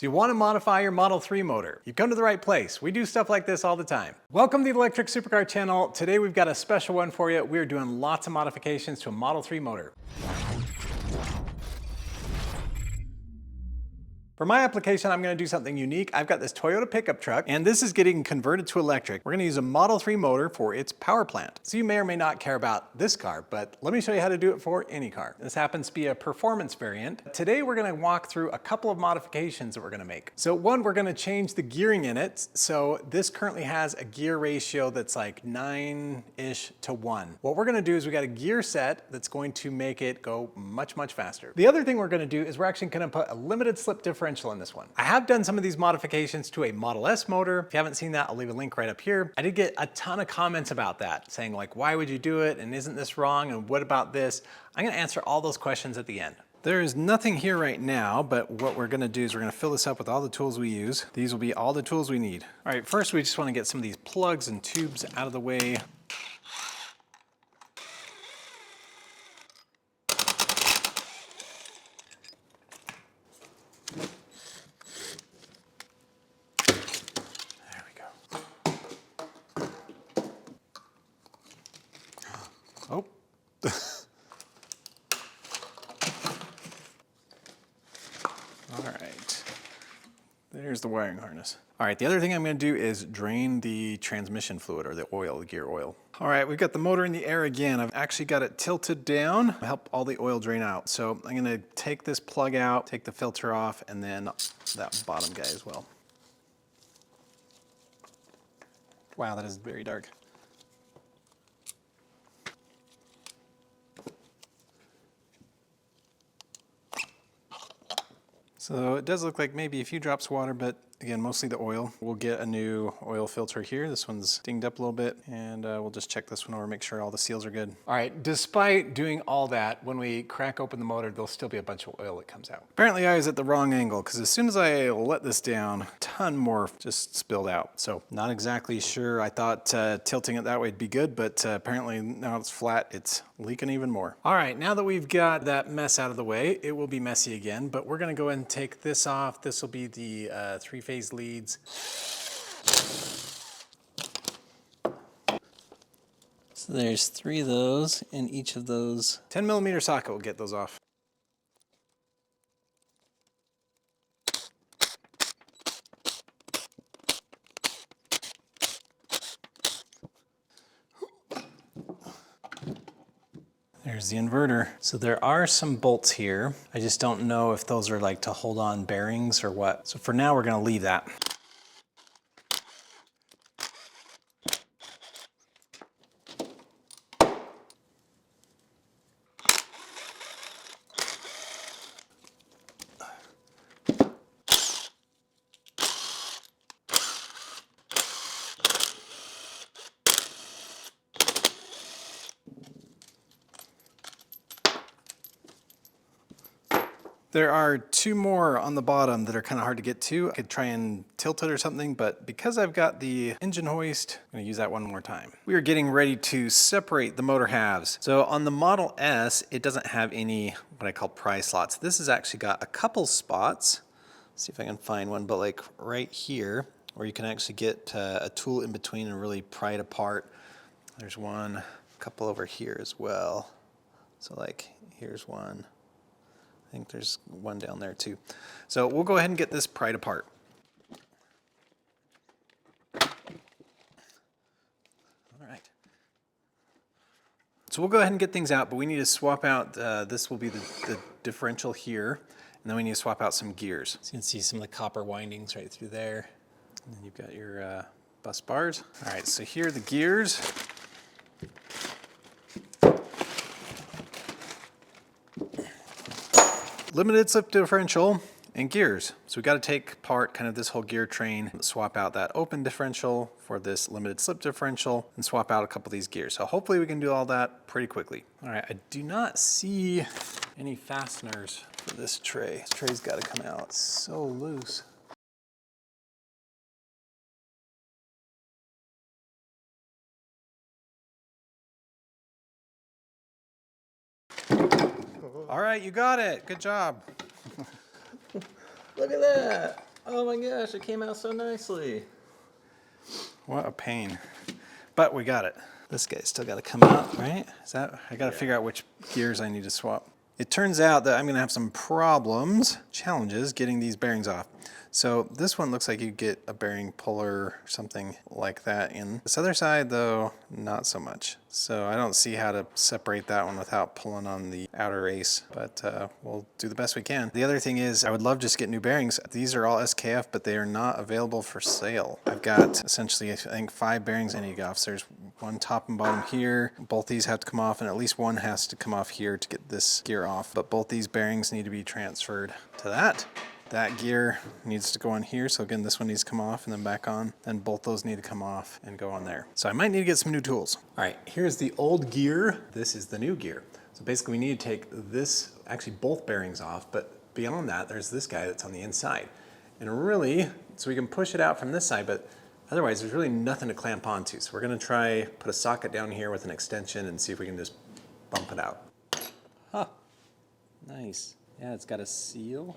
So you want to modify your Model 3 motor? You've come to the right place. We do stuff like this all the time. Welcome to the Electric Supercar channel. Today we've got a special one for you. We're doing lots of modifications to a Model 3 motor. For my application, I'm going to do something unique. I've got this Toyota pickup truck, and this is getting converted to electric. We're going to use a Model 3 motor for its power plant. So you may or may not care about this car, but let me show you how to do it for any car. This happens to be a performance variant. Today, we're going to walk through a couple of modifications that we're going to make. So one, we're going to change the gearing in it. So this currently has a gear ratio that's like 9-ish to 1. What we're going to do is we got a gear set that's going to make it go much, much faster. The other thing we're going to do is we're actually going to put a limited slip differential in this one. I have done some of these modifications to a Model S motor. If you haven't seen that, I'll leave a link right up here. I did get a ton of comments about that, saying like, why would you do it? And isn't this wrong? And what about this? I'm gonna answer all those questions at the end. There is nothing here right now, but what we're gonna do is we're gonna fill this up with all the tools we use. These will be all the tools we need. All right, first we just wanna get some of these plugs and tubes out of the way. Oh. All right. There's the wiring harness. All right, the other thing I'm going to do is drain the transmission fluid, or the oil, the gear oil. All right, we've got the motor in the air again. I've actually got it tilted down to help all the oil drain out. So I'm going to take this plug out, take the filter off, and then that bottom guy as well. Wow, that is very dark. So it does look like maybe a few drops of water, but again, mostly the oil. We'll get a new oil filter here. This one's dinged up a little bit, and we'll just check this one over, make sure all the seals are good. All right, despite doing all that, when we crack open the motor, there'll still be a bunch of oil that comes out. Apparently I was at the wrong angle, because as soon as I let this down, a ton more just spilled out. So not exactly sure. I thought tilting it that way would be good, but apparently now it's flat, it's leaking even more. All right, now that we've got that mess out of the way, it will be messy again, but we're gonna go ahead and take this off. This will be the three-phase leads. So there's 3 of those, and each of those 10mm socket will get those off. There's the inverter. So there are some bolts here. I just don't know if those are like to hold on bearings or what. So for now, we're gonna leave that. There are 2 more on the bottom that are kind of hard to get to. I could try and tilt it or something, but because I've got the engine hoist, I'm gonna use that one more time. We are getting ready to separate the motor halves. So on the Model S, it doesn't have any what I call pry slots. This has actually got a couple spots. Let's see if I can find one, but like right here, where you can actually get a tool in between and really pry it apart. There's one, a couple over here as well. So like, here's one. I think there's one down there too. So we'll go ahead and get this pried apart. All right. So we'll go ahead and get things out, but we need to swap out, this will be the differential here, and then we need to swap out some gears. So you can see some of the copper windings right through there. And then you've got your bus bars. All right, so here are the gears. Limited slip differential and gears. So we got to take apart kind of this whole gear train, swap out that open differential for this limited slip differential, and swap out a couple of these gears. So hopefully we can do all that pretty quickly. All right, I do not see any fasteners for this tray. This tray's got to come out. It's so loose. All right, you got it. Good job. Look at that. Oh my gosh, it came out so nicely. What a pain. But we got it. This guy's still got to come out, right? Is that, I got to figure out which gears I need to swap. It turns out that I'm going to have some challenges getting these bearings off. So this one looks like you get a bearing puller or something like that in. This other side though, not so much. So I don't see how to separate that one without pulling on the outer race, but we'll do the best we can. The other thing is I would love just to get new bearings. These are all SKF, but they are not available for sale. I've got essentially, I think 5 bearings I need to get off. So there's one top and bottom here. Both these have to come off, and at least one has to come off here to get this gear off. But both these bearings need to be transferred to that. That gear needs to go on here. So again, this one needs to come off and then back on. Then both those need to come off and go on there. So I might need to get some new tools. All right, here's the old gear. This is the new gear. So basically we need to take this, actually both bearings off, but beyond that, there's this guy that's on the inside. And really, so we can push it out from this side, but otherwise there's really nothing to clamp onto. So we're gonna try put a socket down here with an extension and see if we can just bump it out. Huh, nice. Yeah, it's got a seal.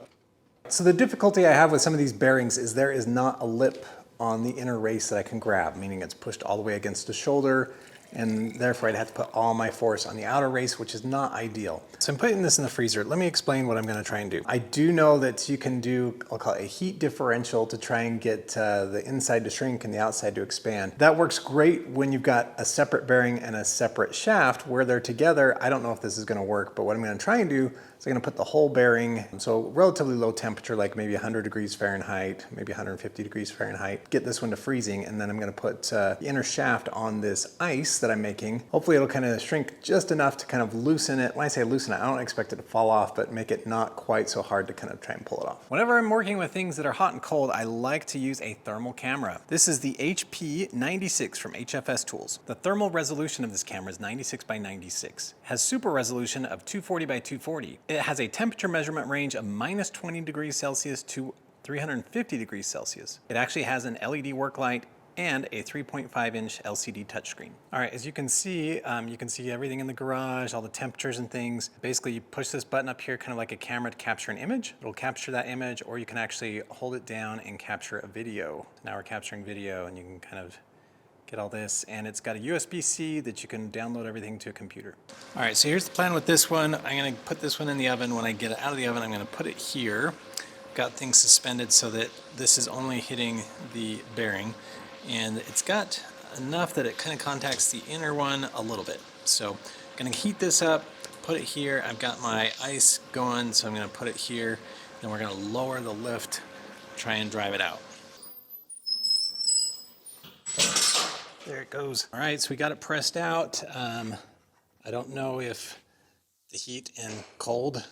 So the difficulty I have with some of these bearings is there is not a lip on the inner race that I can grab, meaning it's pushed all the way against the shoulder, and therefore I'd have to put all my force on the outer race, which is not ideal. So I'm putting this in the freezer. Let me explain what I'm gonna try and do. I do know that you can do, I'll call it a heat differential to try and get the inside to shrink and the outside to expand. That works great when you've got a separate bearing and a separate shaft. Where they're together, I don't know if this is gonna work, but what I'm gonna try and do is I'm gonna put the whole bearing, so relatively low temperature, like maybe 100 degrees Fahrenheit, maybe 150 degrees Fahrenheit, get this one to freezing, and then I'm gonna put the inner shaft on this ice that I'm making. Hopefully it'll kind of shrink just enough to kind of loosen it. When I say loosen it, I don't expect it to fall off, but make it not quite so hard to kind of try and pull it off. Whenever I'm working with things that are hot and cold, I like to use a thermal camera. This is the HP 96 from HFS Tools. The thermal resolution of this camera is 96 by 96. It has super resolution of 240 by 240. It has a temperature measurement range of minus 20 degrees Celsius to 350 degrees Celsius. It actually has an LED work light and a 3.5-inch LCD touchscreen. All right, as you can see everything in the garage, all the temperatures and things. Basically, you push this button up here, kind of like a camera to capture an image. It'll capture that image, or you can actually hold it down and capture a video. Now we're capturing video, and you can kind of get all this, and it's got a USB-C that you can download everything to a computer. All right, so here's the plan with this one. I'm gonna put this one in the oven. When I get it out of the oven, I'm gonna put it here. Got things suspended so that this is only hitting the bearing, and it's got enough that it kind of contacts the inner one a little bit. So I'm gonna heat this up, put it here. I've got my ice going, so I'm gonna put it here, and we're gonna lower the lift, try and drive it out. There it goes. All right, so we got it pressed out. I don't know if the heat and cold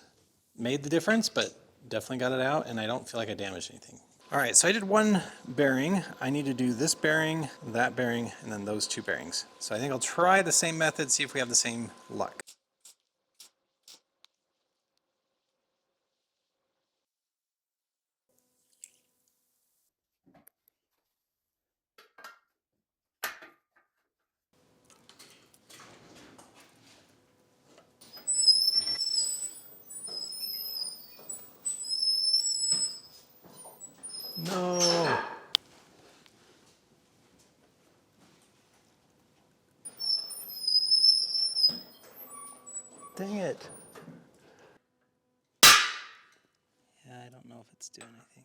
made the difference, but definitely got it out, and I don't feel like I damaged anything. All right, so I did one bearing. I need to do this bearing, that bearing, and then those 2 bearings. So I think I'll try the same method, see if we have the same luck. No. Dang it. Yeah, I don't know if it's doing anything.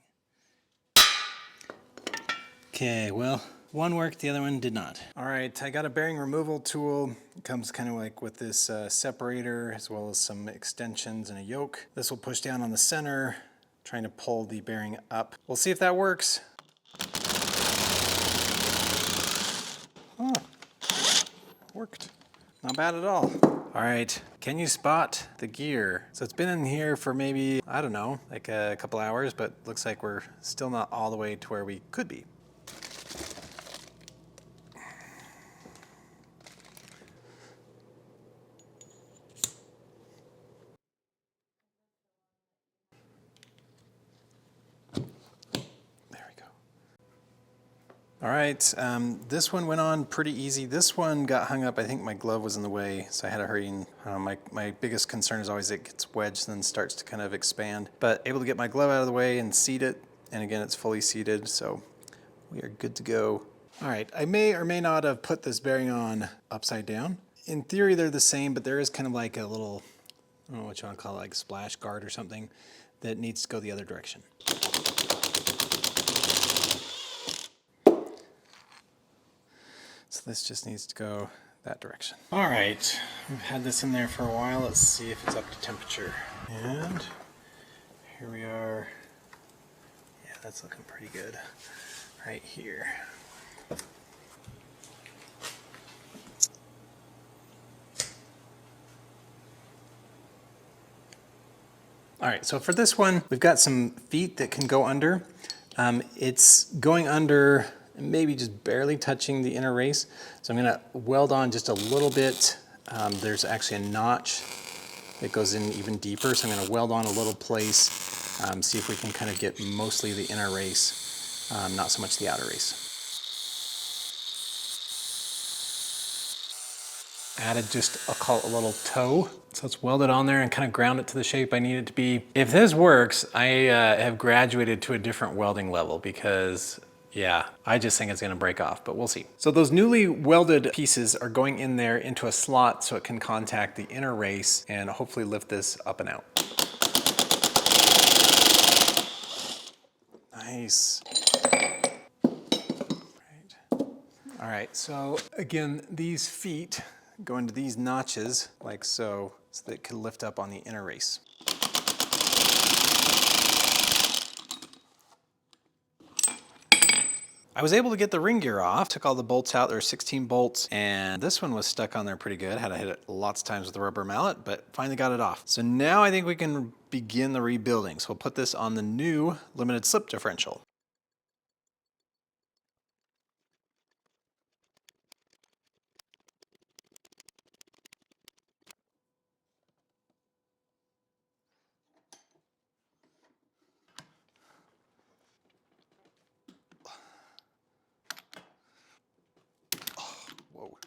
Okay, well, one worked, the other one did not. All right, I got a bearing removal tool. It comes kind of like with this separator, as well as some extensions and a yoke. This will push down on the center, trying to pull the bearing up. We'll see if that works. Oh, worked. Not bad at all. All right, can you spot the gear? So it's been in here for maybe, I don't know, like a couple hours, but looks like we're still not all the way to where we could be. All right, this one went on pretty easy. This one got hung up. I think my glove was in the way, so I had to hurry. And my biggest concern is always it gets wedged and then starts to kind of expand. But able to get my glove out of the way and seat it. And again, it's fully seated, so we are good to go. All right, I may or may not have put this bearing on upside down. In theory, they're the same, but there is kind of like a little, I don't know what you want to call it, like splash guard or something that needs to go the other direction. So this just needs to go that direction. All right, we've had this in there for a while. Let's see if it's up to temperature. And here we are. Yeah, that's looking pretty good right here. All right, so for this one, we've got some feet that can go under. It's going under, maybe just barely touching the inner race. So I'm gonna weld on just a little bit. There's actually a notch that goes in even deeper. So I'm gonna weld on a little place, see if we can kind of get mostly the inner race, not so much the outer race. Added just, I'll call it a little toe. So let's weld it on there and kind of ground it to the shape I need it to be. If this works, I have graduated to a different welding level because, yeah, I just think it's gonna break off, but we'll see. So those newly welded pieces are going in there into a slot so it can contact the inner race and hopefully lift this up and out. Nice. All right, so again, these feet go into these notches like so that it can lift up on the inner race. I was able to get the ring gear off, took all the bolts out. There were 16 bolts, and this one was stuck on there pretty good. Had to hit it lots of times with the rubber mallet, but finally got it off. So now I think we can begin the rebuilding. So we'll put this on the new limited slip differential. Whoa.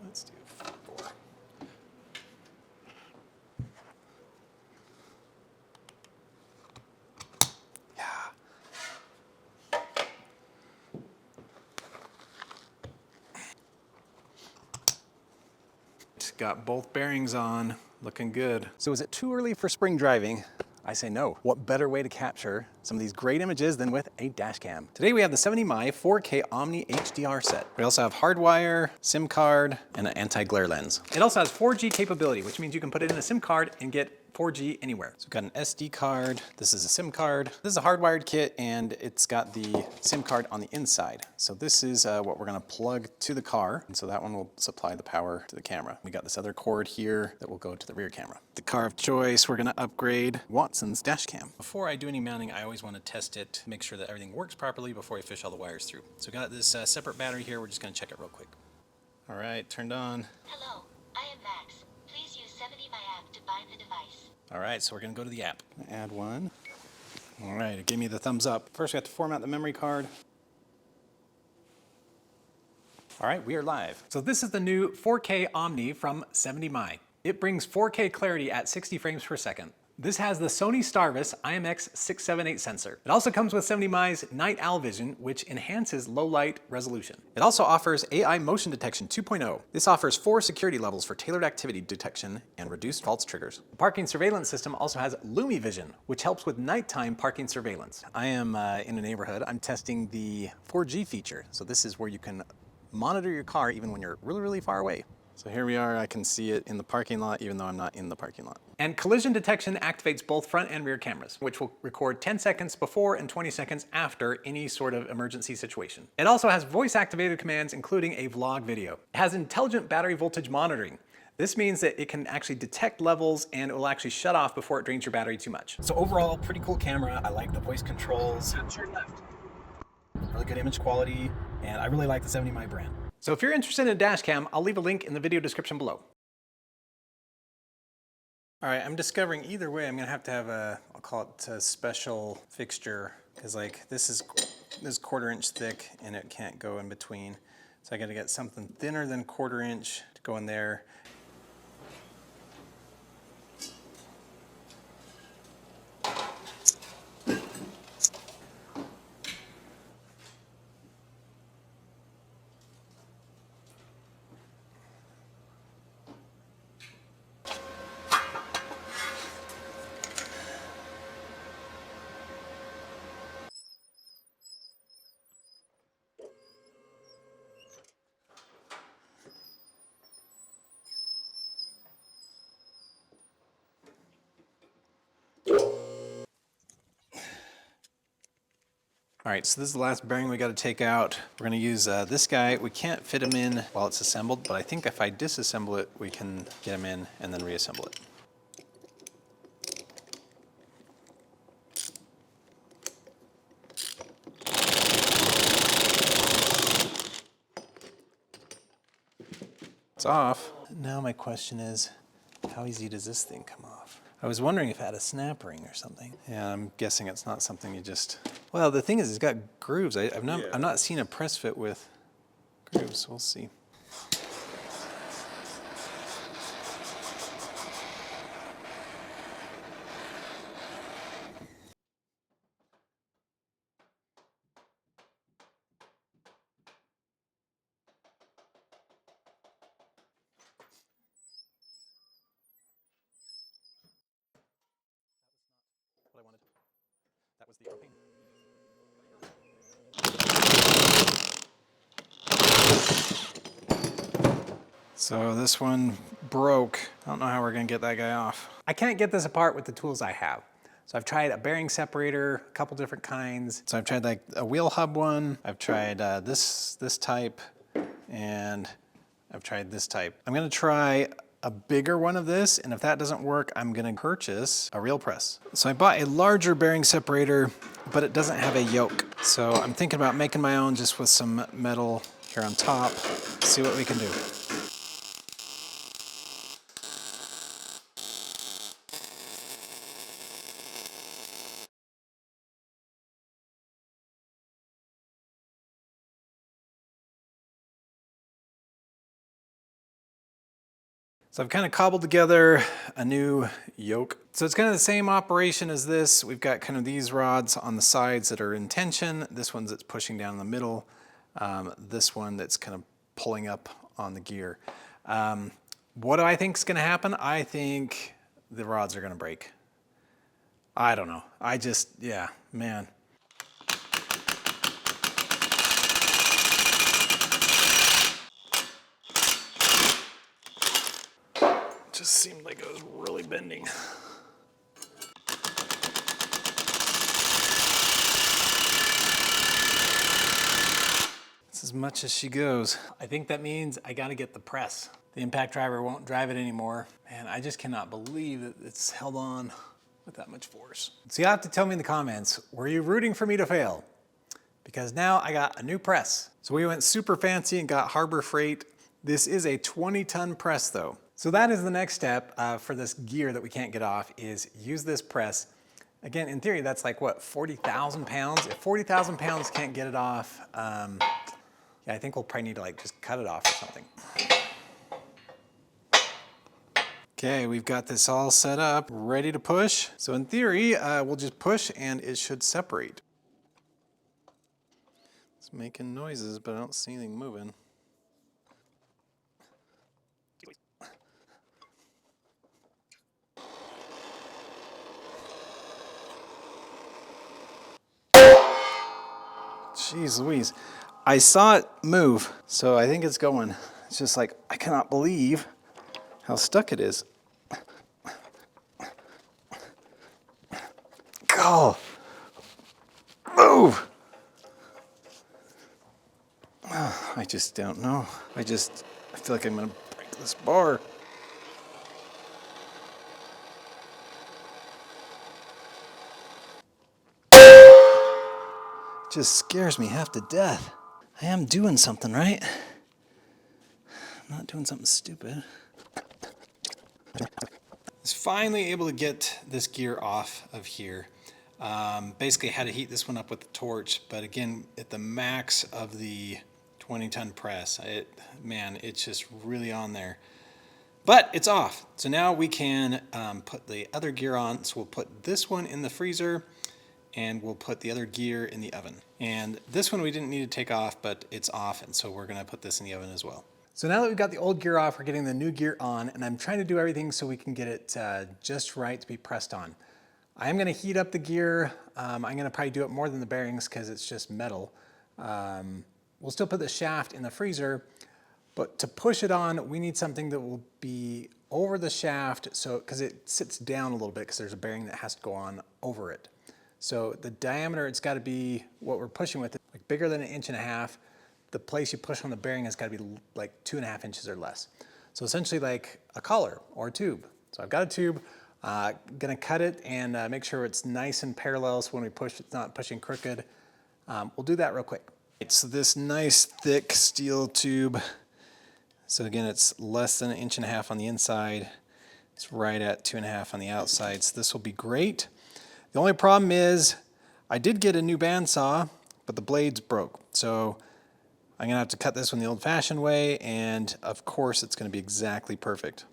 Let's do 4. Yeah. Just got both bearings on, looking good. So is it too early for spring driving? I say no. What better way to capture some of these great images than with a dash cam? Today we have the 70mm 4K Omni HDR set. We also have hardwire, SIM card, and an anti-glare lens. It also has 4G capability, which means you can put it in a SIM card and get 4G anywhere. So we've got an SD card. This is a SIM card. This is a hardwired kit, and it's got the SIM card on the inside. So this is what we're gonna plug to the car. And so that one will supply the power to the camera. We got this other cord here that will go to the rear camera. The car of choice, we're gonna upgrade Watson's dash cam. Before I do any mounting, I always wanna test it, make sure that everything works properly before I fish all the wires through. So we got this separate battery here. We're just gonna check it real quick. All right, turned on. Hello, I am Max. Please use 70my app to bind the device. All right, so we're gonna go to the app. Add one. All right, it gave me the thumbs up. First we have to format the memory card. All right, we are live. So this is the new 4K Omni from 70my. It brings 4K clarity at 60 frames per second. This has the Sony Starvis IMX678 sensor. It also comes with 70my's Night Owl Vision, which enhances low light resolution. It also offers AI Motion Detection 2.0. This offers 4 security levels for tailored activity detection and reduced false triggers. The parking surveillance system also has Lumi Vision, which helps with nighttime parking surveillance. I am in a neighborhood. I'm testing the 4G feature. So this is where you can monitor your car even when you're really, really far away. So here we are, I can see it in the parking lot even though I'm not in the parking lot. And collision detection activates both front and rear cameras, which will record 10 seconds before and 20 seconds after any sort of emergency situation. It also has voice activated commands including a vlog video. It has intelligent battery voltage monitoring. This means that it can actually detect levels and it will actually shut off before it drains your battery too much. So overall, pretty cool camera. I like the voice controls. Turn left. Really good image quality, and I really like the 70mm brand. So if you're interested in a dash cam, I'll leave a link in the video description below. All right, I'm discovering either way I'm gonna have to have a, I'll call it a special fixture, because like this is 1/4 inch thick and it can't go in between. So I gotta get something thinner than 1/4 inch to go in there. All right, so this is the last bearing we got to take out. We're going to use this guy. We can't fit him in while it's assembled, but I think if I disassemble it, we can get him in and then reassemble it. It's off. Now my question is, how easy does this thing come off? I was wondering if it had a snap ring or something. Yeah, I'm guessing it's not something you just... Well, the thing is, it's got grooves. I've not seen a press fit with grooves. We'll see. What I wanted. That was the propane. So this one broke. I don't know how we're gonna get that guy off. I can't get this apart with the tools I have. So I've tried a bearing separator, a couple different kinds. So I've tried like a wheel hub one. I've tried this type, and I've tried this type. I'm gonna try a bigger one of this, and if that doesn't work, I'm gonna purchase a real press. So I bought a larger bearing separator, but it doesn't have a yoke. So I'm thinking about making my own just with some metal here on top. See what we can do. So I've kind of cobbled together a new yoke. So it's kind of the same operation as this. We've got kind of these rods on the sides that are in tension. This one's that's pushing down in the middle. This one that's kind of pulling up on the gear. What do I think is going to happen? I think the rods are going to break. I don't know. Yeah, man. Just seemed like it was really bending. It's as much as she goes. I think that means I gotta get the press. The impact driver won't drive it anymore. Man, I just cannot believe that it's held on with that much force. So you have to tell me in the comments, were you rooting for me to fail? Because now I got a new press. So we went super fancy and got Harbor Freight. This is a 20-ton press though. So that is the next step for this gear that we can't get off, is use this press. Again, in theory, that's like what, 40,000 pounds? If 40,000 pounds can't get it off, yeah, I think we'll probably need to like just cut it off or something. Okay, we've got this all set up, ready to push. So in theory, we'll just push and it should separate. It's making noises, but I don't see anything moving. Jeez Louise. I saw it move, so I think it's going. It's just like, I cannot believe how stuck it is. Go! Move! I just don't know. I feel like I'm gonna break this bar. just scares me half to death. I am doing something, right? I'm not doing something stupid. I was finally able to get this gear off of here. Basically had to heat this one up with the torch, but again, at the max of the 20-ton press, it's just really on there. But it's off. So now we can put the other gear on. So we'll put this one in the freezer and we'll put the other gear in the oven. And this one we didn't need to take off, but it's off. And so we're gonna put this in the oven as well. So now that we've got the old gear off, we're getting the new gear on, and I'm trying to do everything so we can get it just right to be pressed on. I am gonna heat up the gear. I'm gonna probably do it more than the bearings because it's just metal. We'll still put the shaft in the freezer, but to push it on, we need something that will be over the shaft, so because it sits down a little bit because there's a bearing that has to go on over it. So the diameter, it's got to be what we're pushing with, like bigger than 1.5 inches. The place you push on the bearing has got to be like 2.5 inches or less. So essentially like a collar or a tube. So I've got a tube, gonna cut it and make sure it's nice and parallel so when we push, it's not pushing crooked. We'll do that real quick. So this nice thick steel tube. So again, it's less than 1.5 inches on the inside. It's right at 2.5 on the outside. So this will be great. The only problem is I did get a new bandsaw, but the blades broke. So I'm gonna have to cut this one the old-fashioned way, and of course it's gonna be exactly perfect.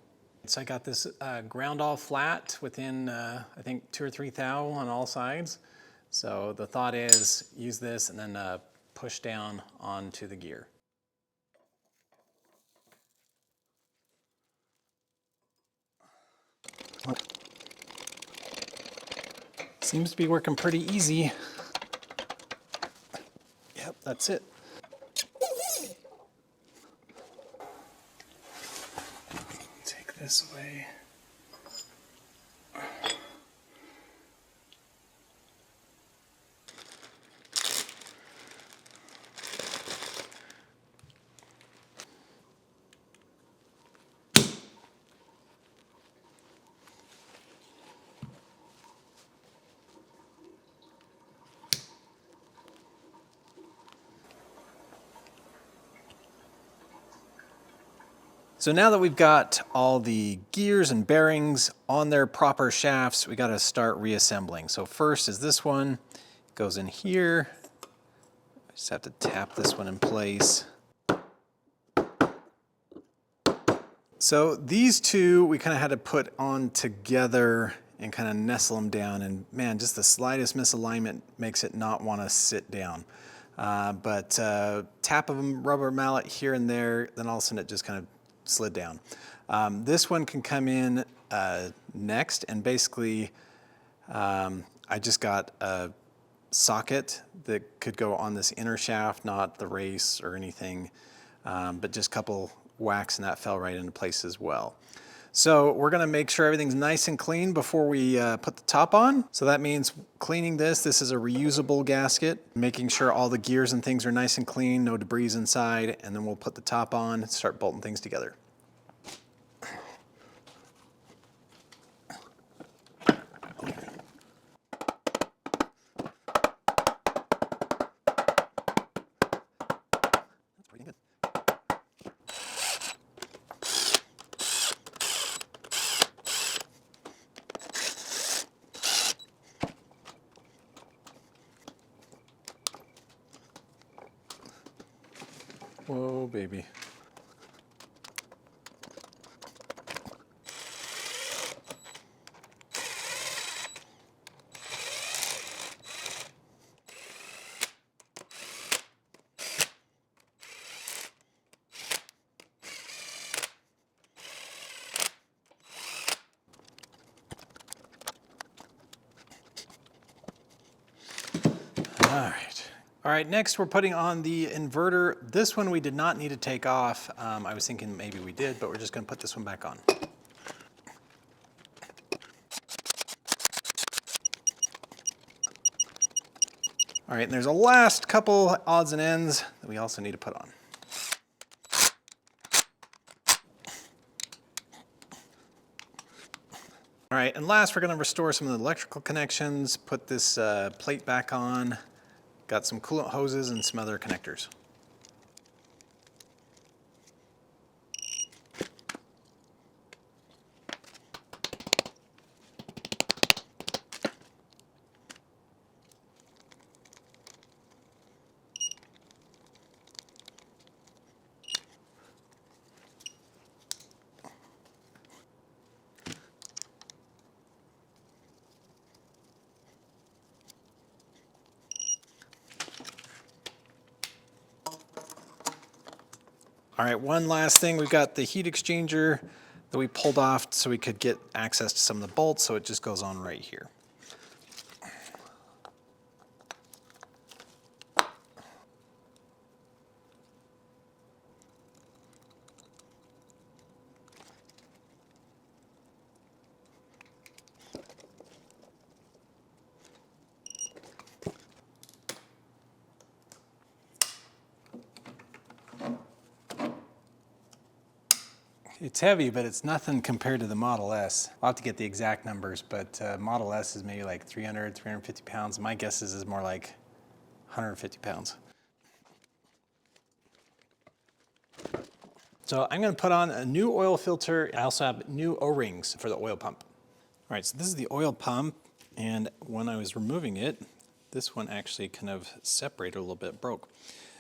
So I got this ground all flat within, I think 2 or 3 thou on all sides. So the thought is use this and then push down onto the gear. Seems to be working pretty easy. Yep, that's it. Take this away. So now that we've got all the gears and bearings on their proper shafts, we got to start reassembling. So first is this one, goes in here. I just have to tap this one in place. So these two we kind of had to put on together and kind of nestle them down, and man, just the slightest misalignment makes it not want to sit down. But tap of a rubber mallet here and there, then all of a sudden it just kind of slid down. This one can come in next, and basically I just got a socket that could go on this inner shaft, not the race or anything, but just a couple whacks and that fell right into place as well. So we're gonna make sure everything's nice and clean before we put the top on. So that means cleaning this. This is a reusable gasket, making sure all the gears and things are nice and clean, no debris inside, and then we'll put the top on and start bolting things together. Whoa, baby. All right, next we're putting on the inverter. This one we did not need to take off. I was thinking maybe we did, but we're just gonna put this one back on. All right, and there's a last couple odds and ends that we also need to put on. All right, and last we're gonna restore some of the electrical connections, put this plate back on, Got some coolant hoses and some other connectors. All right, one last thing. We've got the heat exchanger that we pulled off so we could get access to some of the bolts, so it just goes on right here. It's heavy, but it's nothing compared to the Model S. I'll have to get the exact numbers, but Model S is maybe like 300, 350 pounds. My guess is more like 150 pounds. So I'm gonna put on a new oil filter. I also have new O-rings for the oil pump. All right, so this is the oil pump, and when I was removing it, this one actually kind of separated a little bit, broke.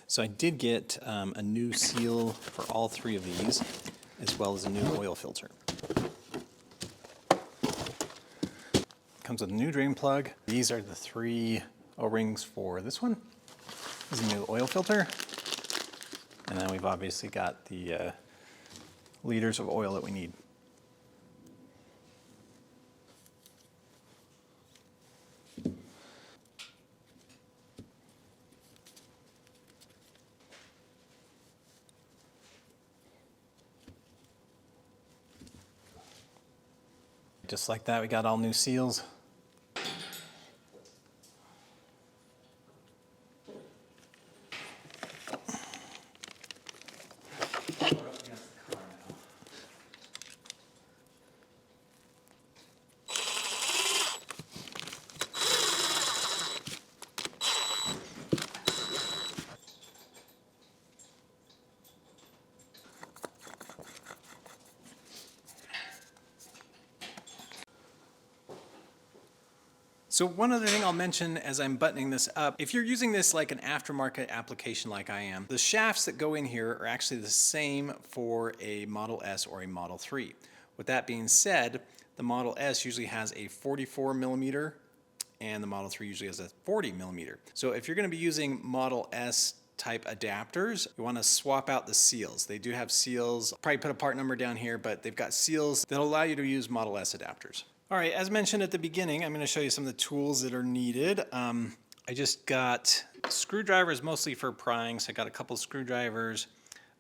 So I did get a new seal for all three of these, as well as a new oil filter. Comes with a new drain plug. These are the three O-rings for this one. This is a new oil filter. And then we've obviously got the liters of oil that we need. Just like that, we got all new seals. So one other thing I'll mention as I'm buttoning this up, if you're using this like an aftermarket application like I am, the shafts that go in here are actually the same for a Model S or a Model 3. With that being said, the Model S usually has a 44 millimeter and the Model 3 usually has a 40 millimeter. So if you're gonna be using Model S type adapters, you want to swap out the seals. They do have seals. I'll probably put a part number down here, but they've got seals that allow you to use Model S adapters. All right, as mentioned at the beginning, I'm going to show you some of the tools that are needed. I just got screwdrivers mostly for prying, so I got a couple screwdrivers,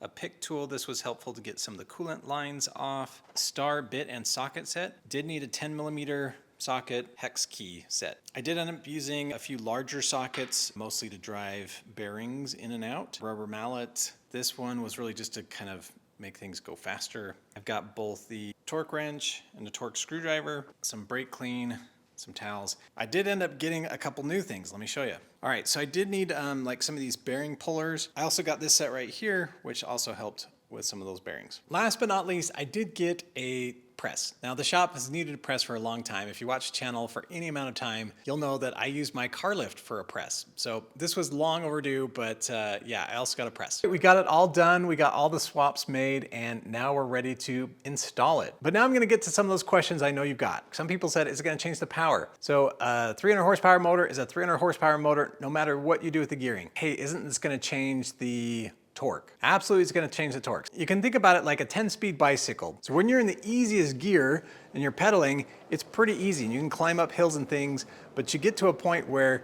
a pick tool. This was helpful to get some of the coolant lines off. Star bit and socket set. Did need a 10 millimeter socket hex key set. I did end up using a few larger sockets, mostly to drive bearings in and out. Rubber mallet. This one was really just to kind of make things go faster. I've got both the torque wrench and the torque screwdriver, some brake clean, some towels. I did end up getting a couple new things. Let me show you. All right, so I did need like some of these bearing pullers. I also got this set right here, which also helped with some of those bearings. Last but not least, I did get a press. Now the shop has needed a press for a long time. If you watch the channel for any amount of time, you'll know that I use my car lift for a press. So this was long overdue, but yeah, I also got a press. We got it all done. We got all the swaps made and now we're ready to install it. But now I'm gonna get to some of those questions I know you've got. Some people said, is it gonna change the power? So a 300 horsepower motor is a 300 horsepower motor no matter what you do with the gearing. Hey, isn't this gonna change the torque? Absolutely, it's going to change the torque. You can think about it like a 10-speed bicycle. So when you're in the easiest gear and you're pedaling, it's pretty easy and you can climb up hills and things, but you get to a point where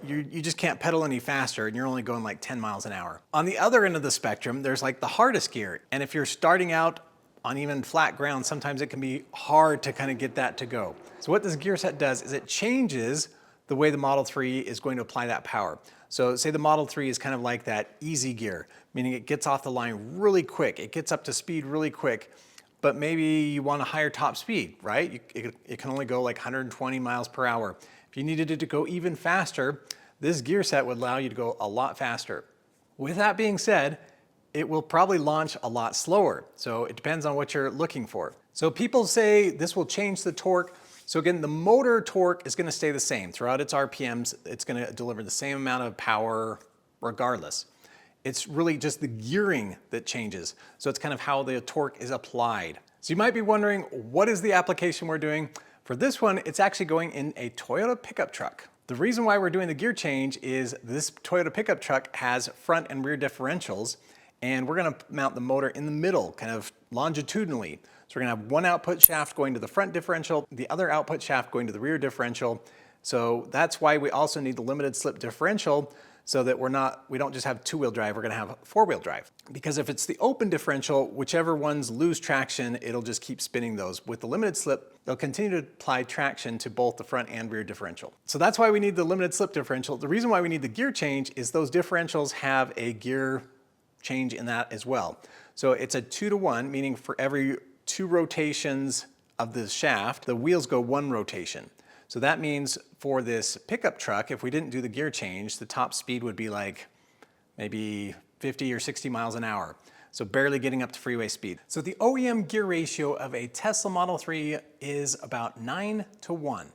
you just can't pedal any faster and you're only going like 10 miles an hour. On the other end of the spectrum, there's like the hardest gear. And if you're starting out on even flat ground, sometimes it can be hard to kind of get that to go. So what this gear set does is it changes the way the Model 3 is going to apply that power. So say the Model 3 is kind of like that easy gear, meaning it gets off the line really quick. It gets up to speed really quick, but maybe you want a higher top speed, right? It can only go like 120 miles per hour. If you needed it to go even faster, this gear set would allow you to go a lot faster. With that being said, it will probably launch a lot slower. So it depends on what you're looking for. So people say this will change the torque. So again, the motor torque is gonna stay the same. Throughout its RPMs, it's gonna deliver the same amount of power regardless. It's really just the gearing that changes. So it's kind of how the torque is applied. So you might be wondering, what is the application we're doing? For this one, it's actually going in a Toyota pickup truck. The reason why we're doing the gear change is this Toyota pickup truck has front and rear differentials, and we're gonna mount the motor in the middle, kind of longitudinally. So we're gonna have one output shaft going to the front differential, the other output shaft going to the rear differential. So that's why we also need the limited slip differential, so that we don't just have two-wheel drive, we're gonna have four-wheel drive. Because if it's the open differential, whichever ones lose traction, it'll just keep spinning those. With the limited slip, they'll continue to apply traction to both the front and rear differential. So that's why we need the limited slip differential. The reason why we need the gear change is those differentials have a gear change in that as well. So it's a 2-to-1, meaning for every 2 rotations of the shaft, the wheels go 1 rotation. So that means for this pickup truck, if we didn't do the gear change, the top speed would be like maybe 50 or 60 miles an hour. So barely getting up to freeway speed. So the OEM gear ratio of a Tesla Model 3 is about 9-to-1.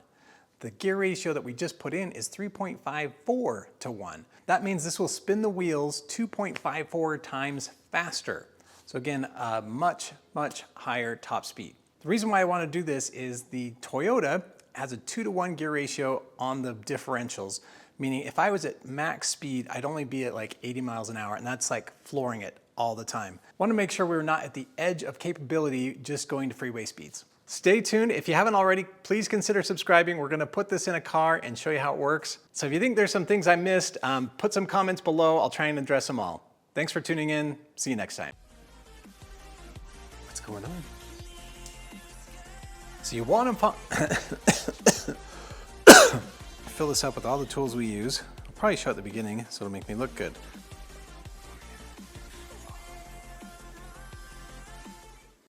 The gear ratio that we just put in is 3.54-to-1. That means this will spin the wheels 2.54 times faster. So again, a much, much higher top speed. The reason why I want to do this is the Toyota has a 2-to-1 gear ratio on the differentials, meaning if I was at max speed, I'd only be at like 80 miles an hour, and that's like flooring it all the time. Want to make sure we're not at the edge of capability just going to freeway speeds. Stay tuned. If you haven't already, please consider subscribing. We're gonna put this in a car and show you how it works. So if you think there's some things I missed, put some comments below. I'll try and address them all. Thanks for tuning in. See you next time. What's going on? So you want to fill this up with all the tools we use. I'll probably show at the beginning so it'll make me look good.